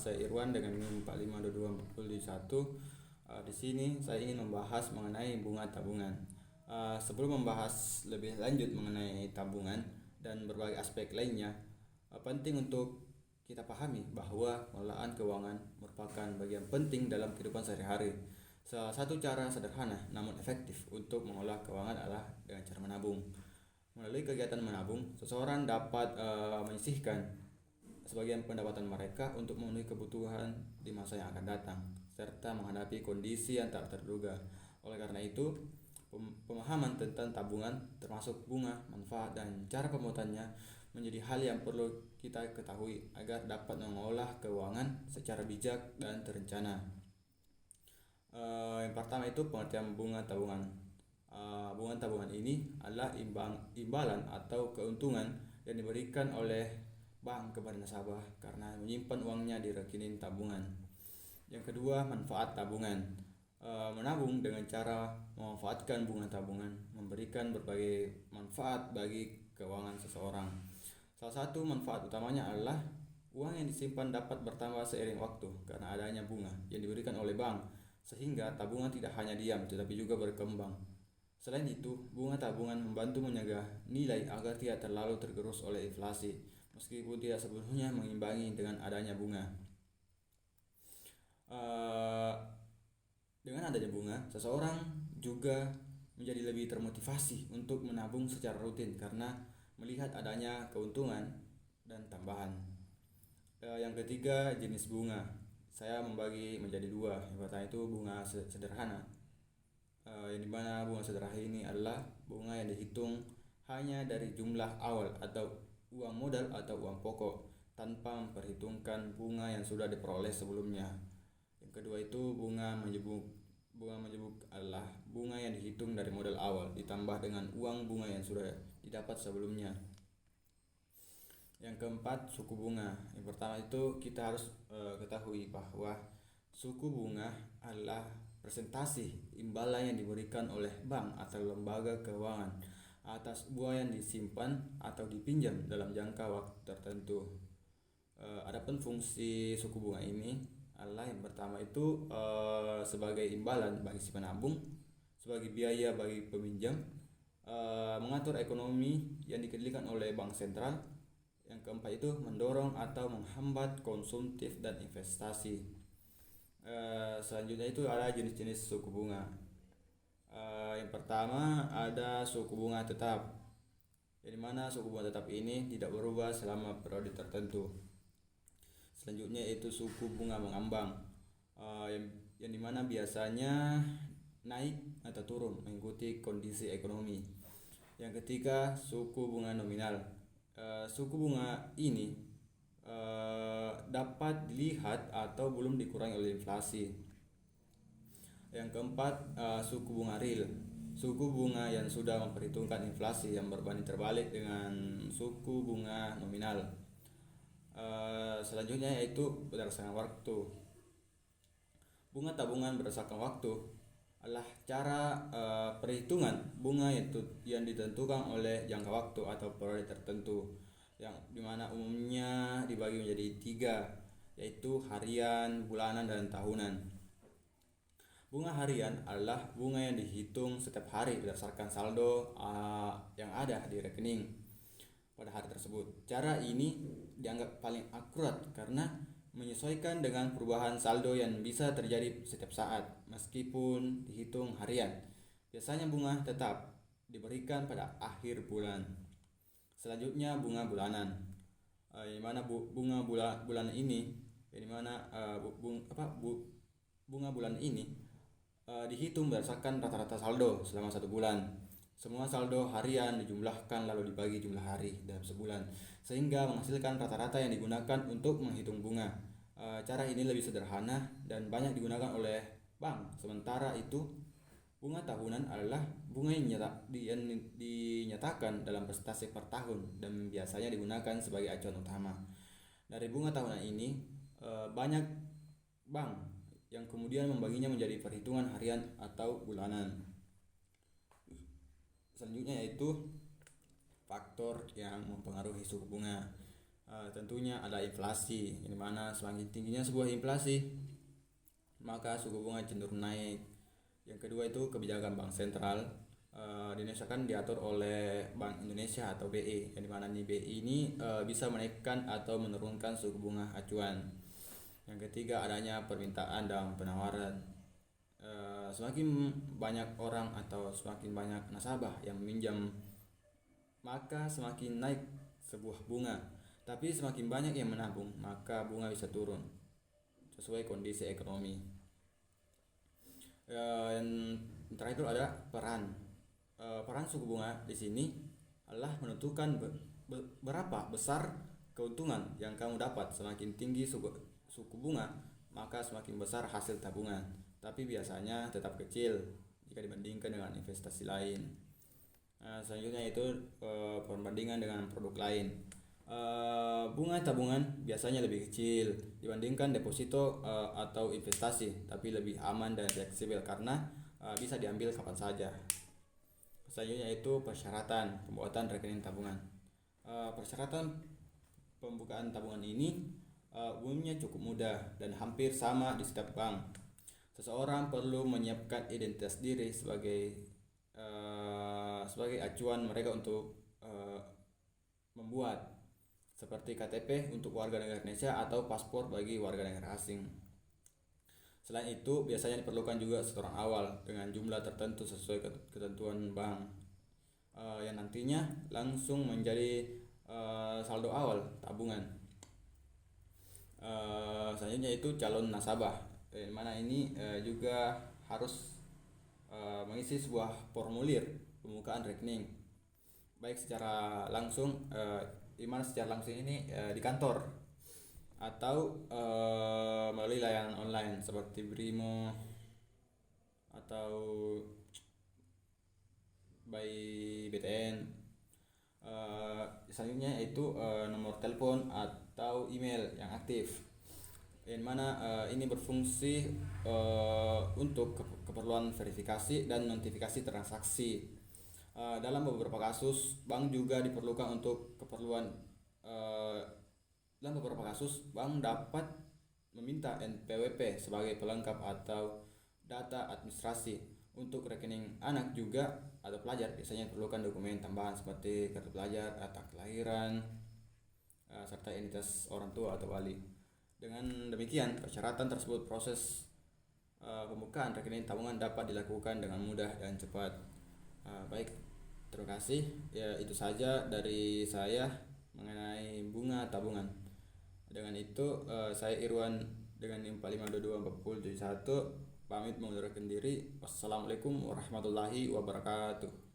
saya Irwan dengan NIM 452241. Di sini saya ingin membahas mengenai bunga tabungan. Sebelum membahas lebih lanjut mengenai tabungan dan berbagai aspek lainnya, penting untuk kita pahami bahwa pengelolaan keuangan merupakan bagian penting dalam kehidupan sehari-hari. Salah satu cara sederhana namun efektif untuk mengelola keuangan adalah dengan cara menabung. Melalui kegiatan menabung, seseorang dapat menyisihkan sebagian pendapatan mereka untuk memenuhi kebutuhan di masa yang akan datang, serta menghadapi kondisi yang tak terduga. Oleh karena itu, pemahaman tentang tabungan, termasuk bunga, manfaat, dan cara pembuatannya menjadi hal yang perlu kita ketahui agar dapat mengolah keuangan secara bijak dan terencana. Yang pertama itu pengertian bunga tabungan. Bunga tabungan ini adalah imbalan atau keuntungan yang diberikan oleh bank kepada nasabah karena menyimpan uangnya di rekening tabungan. Yang kedua, manfaat tabungan. Menabung dengan cara memanfaatkan bunga tabungan memberikan berbagai manfaat bagi keuangan seseorang. Salah satu manfaat utamanya adalah uang yang disimpan dapat bertambah seiring waktu karena adanya bunga yang diberikan oleh bank, sehingga tabungan tidak hanya diam tetapi juga berkembang. Selain itu, bunga tabungan membantu menjaga nilai agar tidak terlalu tergerus oleh inflasi, meskipun tidak sepenuhnya mengimbangi dengan adanya bunga. Dengan adanya bunga, seseorang juga menjadi lebih termotivasi untuk menabung secara rutin karena melihat adanya keuntungan dan tambahan. Yang ketiga, jenis bunga. Saya membagi menjadi dua. Yang pertama itu bunga sederhana, yang dimana bunga sederhana ini adalah bunga yang dihitung hanya dari jumlah awal atau uang modal atau uang pokok tanpa memperhitungkan bunga yang sudah diperoleh sebelumnya. Yang kedua itu bunga menjebuk. Bunga menjebuk adalah bunga yang dihitung dari modal awal ditambah dengan uang bunga yang sudah didapat sebelumnya. Yang keempat, suku bunga. Yang pertama itu kita harus ketahui bahwa suku bunga adalah presentasi imbalan yang diberikan oleh bank atau lembaga keuangan atas uang yang disimpan atau dipinjam dalam jangka waktu tertentu. Adapun fungsi suku bunga ini adalah yang pertama itu sebagai imbalan bagi si penabung, sebagai biaya bagi peminjam, mengatur ekonomi yang dikendalikan oleh bank sentral. Yang keempat itu mendorong atau menghambat konsumtif dan investasi. Selanjutnya itu ada jenis-jenis suku bunga. Yang pertama ada suku bunga tetap, yang dimana suku bunga tetap ini tidak berubah selama periode tertentu. Selanjutnya itu suku bunga mengambang, yang dimana biasanya naik atau turun mengikuti kondisi ekonomi. Yang ketiga, suku bunga nominal. Suku bunga ini dapat dilihat atau belum dikurangi oleh inflasi. Yang keempat, suku bunga real. Suku bunga yang sudah memperhitungkan inflasi yang berbanding terbalik dengan suku bunga nominal. Selanjutnya yaitu berdasarkan waktu. Bunga tabungan berdasarkan waktu adalah cara perhitungan bunga yang ditentukan oleh jangka waktu atau periode tertentu, yang dimana umumnya dibagi menjadi tiga, yaitu harian, bulanan, dan tahunan. Bunga harian adalah bunga yang dihitung setiap hari berdasarkan saldo yang ada di rekening pada hari tersebut. Cara ini dianggap paling akurat karena menyesuaikan dengan perubahan saldo yang bisa terjadi setiap saat meskipun dihitung harian. Biasanya bunga tetap diberikan pada akhir bulan. Selanjutnya bunga bulanan, yang mana bunga bulan ini, yang dimana bunga bulan ini dihitung berdasarkan rata-rata saldo selama satu bulan. Semua saldo harian dijumlahkan lalu dibagi jumlah hari dalam sebulan, sehingga menghasilkan rata-rata yang digunakan untuk menghitung bunga. Cara ini lebih sederhana dan banyak digunakan oleh bank. Sementara itu, bunga tahunan adalah bunga yang dinyatakan dalam prestasi per tahun dan biasanya digunakan sebagai acuan utama. Dari bunga tahunan ini, banyak bank yang kemudian membaginya menjadi perhitungan harian atau bulanan. Selanjutnya yaitu faktor yang mempengaruhi suku bunga. Tentunya ada inflasi, di mana semakin tingginya sebuah inflasi maka suku bunga cenderung naik. Yang kedua itu kebijakan bank sentral. Di Indonesia kan diatur oleh Bank Indonesia atau BI, yang dimana nih BI ini bisa menaikkan atau menurunkan suku bunga acuan. Yang ketiga adanya permintaan dan penawaran. Semakin banyak orang atau semakin banyak nasabah yang meminjam maka semakin naik sebuah bunga. Tapi semakin banyak yang menabung maka bunga bisa turun sesuai kondisi ekonomi. Yang terakhir itu ada peran suku bunga di sini adalah menentukan berapa besar keuntungan yang kamu dapat. Semakin tinggi suku bunga maka semakin besar hasil tabungan, tapi biasanya tetap kecil jika dibandingkan dengan investasi lain. Selanjutnya itu perbandingan dengan produk lain. Bunga tabungan biasanya lebih kecil dibandingkan deposito atau investasi, tapi lebih aman dan fleksibel karena bisa diambil kapan saja. Selanjutnya itu persyaratan pembuatan rekening tabungan. Persyaratan pembukaan tabungan ini umumnya cukup mudah dan hampir sama di setiap bank. Seseorang perlu menyiapkan identitas diri sebagai acuan mereka untuk membuat, seperti KTP untuk warga negara Indonesia atau paspor bagi warga negara asing. Selain itu, biasanya diperlukan juga setoran awal dengan jumlah tertentu sesuai ketentuan bank, yang nantinya langsung menjadi saldo awal tabungan. Selanjutnya itu calon nasabah, mana ini juga harus mengisi sebuah formulir pembukaan rekening, baik secara langsung di mana secara langsung ini di kantor atau melalui layanan online seperti Brimo atau by BTN. Selanjutnya itu nomor telepon atau email yang aktif, yang mana ini berfungsi untuk keperluan verifikasi dan notifikasi transaksi. Dalam beberapa kasus bank juga diperlukan untuk keperluan dalam beberapa kasus bank dapat meminta NPWP sebagai pelengkap atau data administrasi. Untuk rekening anak juga atau pelajar biasanya diperlukan dokumen tambahan seperti kartu pelajar, data kelahiran, serta identitas orang tua atau wali. Dengan demikian persyaratan tersebut, proses pembukaan rekening tabungan dapat dilakukan dengan mudah dan cepat. Baik, terima kasih. Ya, itu saja dari saya mengenai bunga tabungan. Dengan itu saya Irwan dengan NIM 45224071 pamit mengundurkan diri. Wassalamualaikum warahmatullahi wabarakatuh.